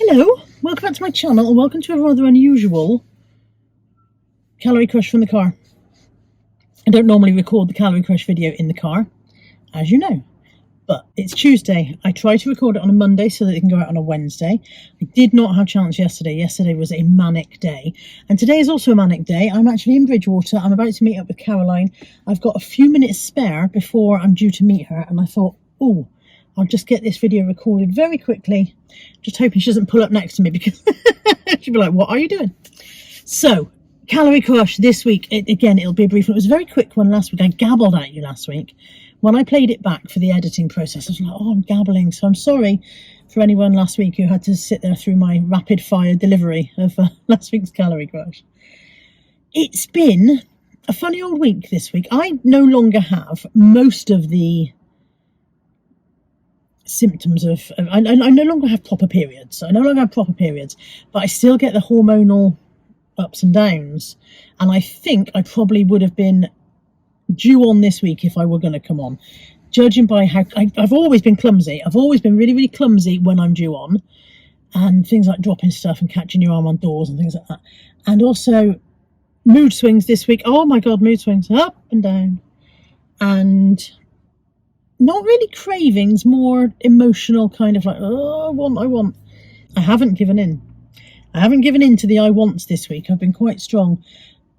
Hello, welcome back to my channel and welcome to a rather unusual Calorie Crush from the car. I don't normally record the Calorie Crush video in the car, as you know, but it's Tuesday. I try to record it on a Monday so that it can go out on a Wednesday. I did not have a chance yesterday. Yesterday was a manic day, and today is also a manic day. I'm actually in Bridgewater. I'm about to meet up with Caroline. I've got a few minutes spare before I'm due to meet her, and I thought, oh, I'll just get this video recorded very quickly. Just hoping she doesn't pull up next to me because she'll be like, what are you doing? So, Calorie Crush this week. Again, it'll be a brief one. It was a very quick one last week. I gabbled at you last week. When I played it back for the editing process, I was like, oh, I'm gabbling. So I'm sorry for anyone last week who had to sit there through my rapid fire delivery of last week's Calorie Crush. It's been a funny old week this week. I no longer have most of the symptoms of I no longer have proper periods. But I still get the hormonal ups and downs, and I think I probably would have been due on this week if I were going to come on, judging by how I've always been clumsy. I've always been really clumsy when I'm due on, and things like dropping stuff and catching your arm on doors and things like that, and also mood swings this week. Oh my god, mood swings up and down, and not really cravings, more emotional kind of like, oh, I want. I haven't given in. I haven't given in to the I wants this week. I've been quite strong.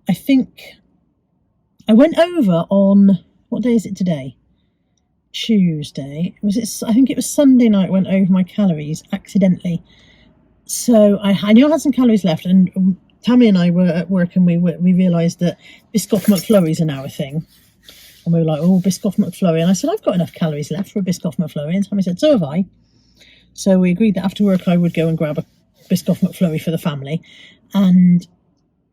I think I went over on, what day is it today? Tuesday. I think it was Sunday night I went over my calories accidentally. So I knew I had some calories left, and Tammy and I were at work and we realised that Biscoff McFlurries are now a thing. And we were like, oh, Biscoff McFlurry. And I said, I've got enough calories left for a Biscoff McFlurry. And Tammy said, so have I. So we agreed that after work I would go and grab a Biscoff McFlurry for the family. And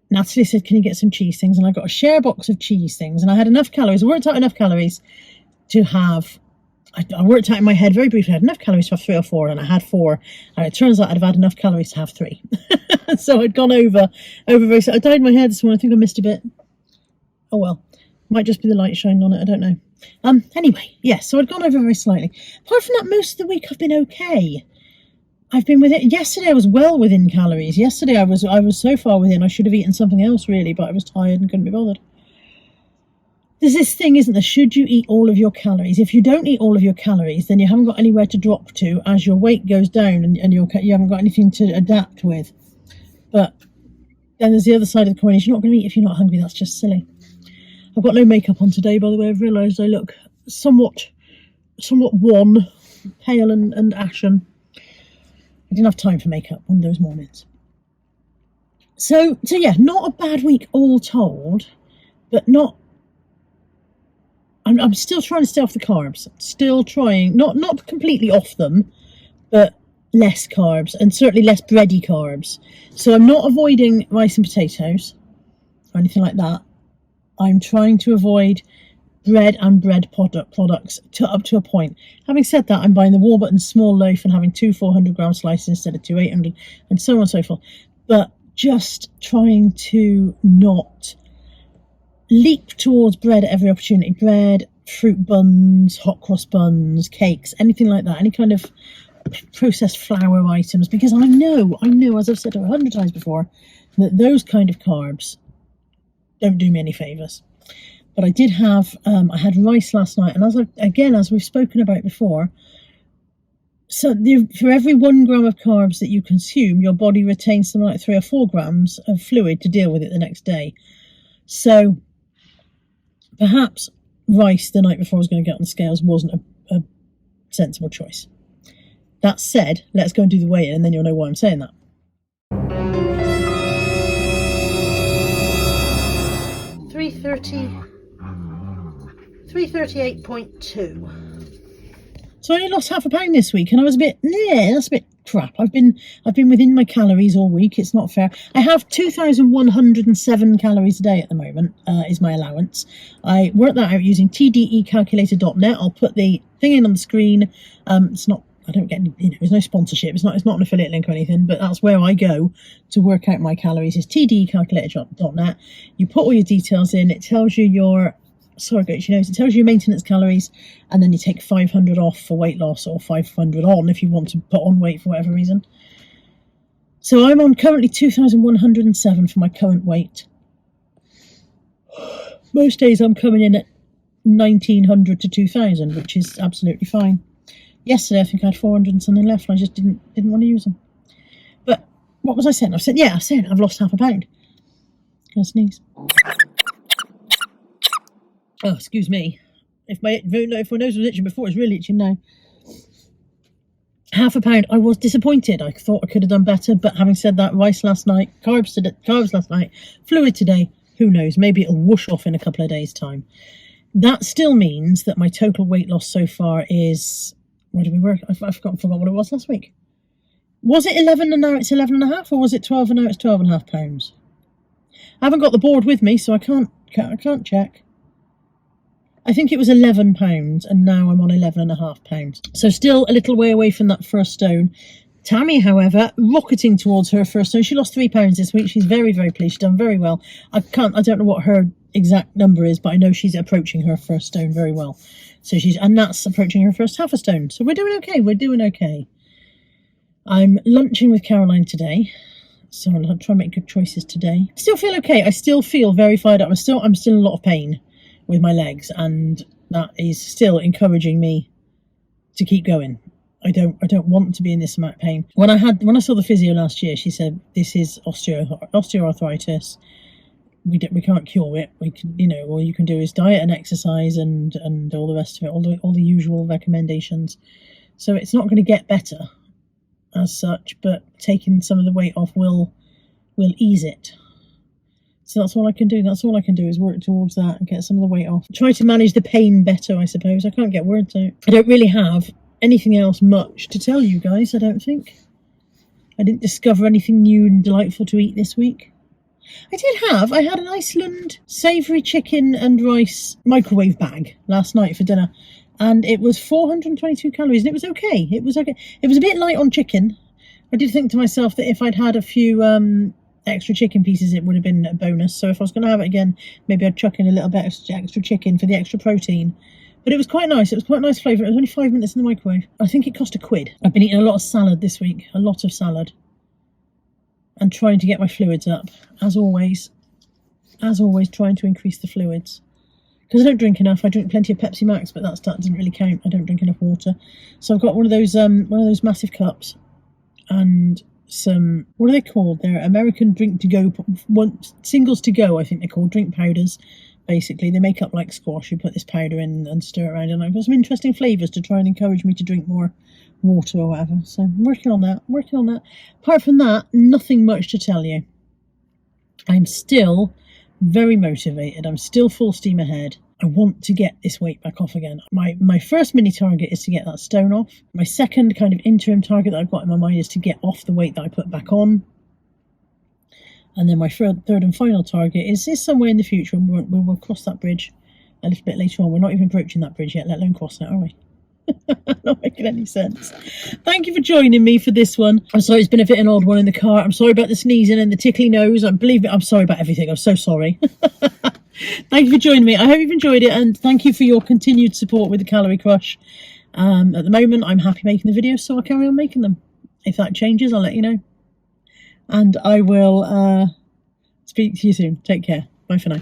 Natalie said, can you get some cheese things? And I got a share box of cheese things. And I had enough calories. I worked out enough calories to have, I worked out in my head very briefly, I had enough calories to have 3 or 4. And I had 4. And it turns out I'd have had enough calories to have 3. So I'd gone over very, I dyed my hair this morning. I think I missed a bit. Oh well. Might just be the light shining on it, I don't know. Anyway, yes, so I'd gone over very slightly. Apart from that, most of the week I've been okay. I've been within. Yesterday I was well within calories. Yesterday I was so far within I should have eaten something else really, but I was tired and couldn't be bothered. There's this thing, isn't there? Should you eat all of your calories? If you don't eat all of your calories, then you haven't got anywhere to drop to as your weight goes down, and you haven't got anything to adapt with. But then there's the other side of the coin. Is you're not going to eat if you're not hungry. That's just silly. I've got no makeup on today, by the way. I've realised I look somewhat wan, pale and ashen. I didn't have time for makeup one of those mornings. So yeah, not a bad week all told, but not. I'm still trying to stay off the carbs. Still trying, not completely off them, but less carbs, and certainly less bready carbs. So I'm not avoiding rice and potatoes or anything like that. I'm trying to avoid bread and bread products up to a point. Having said that, I'm buying the Warburton small loaf and having 2 400-gram slices instead of 2 800, and so on and so forth. But just trying to not leap towards bread at every opportunity. Bread, fruit buns, hot cross buns, cakes, anything like that. Any kind of processed flour items. Because I know, as I've said 100 times before, that those kind of carbs don't do me any favours. But I did have, I had rice last night, and as we've spoken about before, so for every 1 gram of carbs that you consume, your body retains something like 3 or 4 grams of fluid to deal with it the next day. So perhaps rice the night before I was going to get on the scales wasn't a sensible choice. That said, let's go and do the weigh-in, and then you'll know why I'm saying that. 338.2. So I only lost half a pound this week, and I was a bit, that's a bit crap. I've been within my calories all week. It's not fair. I have 2,107 calories a day at the moment, is my allowance. I worked that out using tdecalculator.net. I'll put the thing in on the screen. It's not, I don't get any, there's no sponsorship. It's not an affiliate link or anything, but that's where I go to work out my calories, is tdecalculator.net. You put all your details in. It tells you your surrogate, it tells you your maintenance calories, and then you take 500 off for weight loss, or 500 on if you want to put on weight for whatever reason. So I'm on currently 2,107 for my current weight. Most days I'm coming in at 1,900 to 2,000, which is absolutely fine. Yesterday I think I had 400 and something left, and I just didn't want to use them. But what was I saying? I said I've lost half a pound. Gonna sneeze. Oh, excuse me. If my nose was itching before, it's really itching now. Half a pound. I was disappointed. I thought I could have done better, but having said that, rice last night, carbs last night, fluid today. Who knows? Maybe it'll whoosh off in a couple of days' time. That still means that my total weight loss so far is, where did we work? I've forgotten what it was last week. Was it 11 and now it's 11.5, or was it 12 and now it's 12.5 pounds? I haven't got the board with me, so I can't check. I think it was £11 and now I'm on £11.5. So still a little way away from that first stone. Tammy, however, rocketing towards her first stone. She lost £3 this week. She's very, very pleased. She's done very well. I don't know what her exact number is, but I know she's approaching her first stone very well. So and that's approaching her first half a stone. So we're doing okay. We're doing okay. I'm lunching with Caroline today. So I'll try and make good choices today. I still feel okay. I still feel very fired up. I'm still in a lot of pain with my legs, and that is still encouraging me to keep going. I don't want to be in this amount of pain. When I saw the physio last year, she said this is osteoarthritis. We can't cure it. We can, all you can do is diet and exercise and all the rest of it, all the usual recommendations. So it's not going to get better as such, but taking some of the weight off will ease it. So that's all I can do. That's all I can do is work towards that and get some of the weight off. Try to manage the pain better, I suppose. I can't get words out. I don't really have anything else much to tell you guys, I don't think. I didn't discover anything new and delightful to eat this week. I had an Iceland savoury chicken and rice microwave bag last night for dinner, and it was 422 calories, and it was okay. It was okay. It was a bit light on chicken. I did think to myself that if I'd had a few extra chicken pieces, it would have been a bonus. So if I was going to have it again, maybe I'd chuck in a little bit extra chicken for the extra protein. But it was quite nice. It was quite a nice flavour. It was only 5 minutes in the microwave. I think it cost £1. I've been eating a lot of salad this week. A lot of salad. And trying to get my fluids up. As always, trying to increase the fluids. Because I don't drink enough. I drink plenty of Pepsi Max, but that doesn't really count. I don't drink enough water. So I've got one of those massive cups. And some, what are they called? They're American drink to go, singles to go, I think they're called, drink powders. Basically, they make up like squash. You put this powder in and stir it around, and I've got some interesting flavours to try and encourage me to drink more water or whatever. So I'm working on that. Apart from that, nothing much to tell you. I'm still very motivated. I'm still full steam ahead. I want to get this weight back off again. My first mini target is to get that stone off. My second kind of interim target that I've got in my mind is to get off the weight that I put back on. And then my third and final target is somewhere in the future. We'll cross that bridge a little bit later on. We're not even approaching that bridge yet, let alone crossing it, are we? Not making any sense. Thank you for joining me for this one. I'm sorry it's been a bit an odd one in the car. I'm sorry about the sneezing and the tickly nose. Believe me, I'm sorry about everything. I'm so sorry. Thank you for joining me. I hope you've enjoyed it, and thank you for your continued support with the Calorie Crush. At the moment, I'm happy making the videos, so I'll carry on making them. If that changes, I'll let you know. And I will speak to you soon. Take care. Bye for now.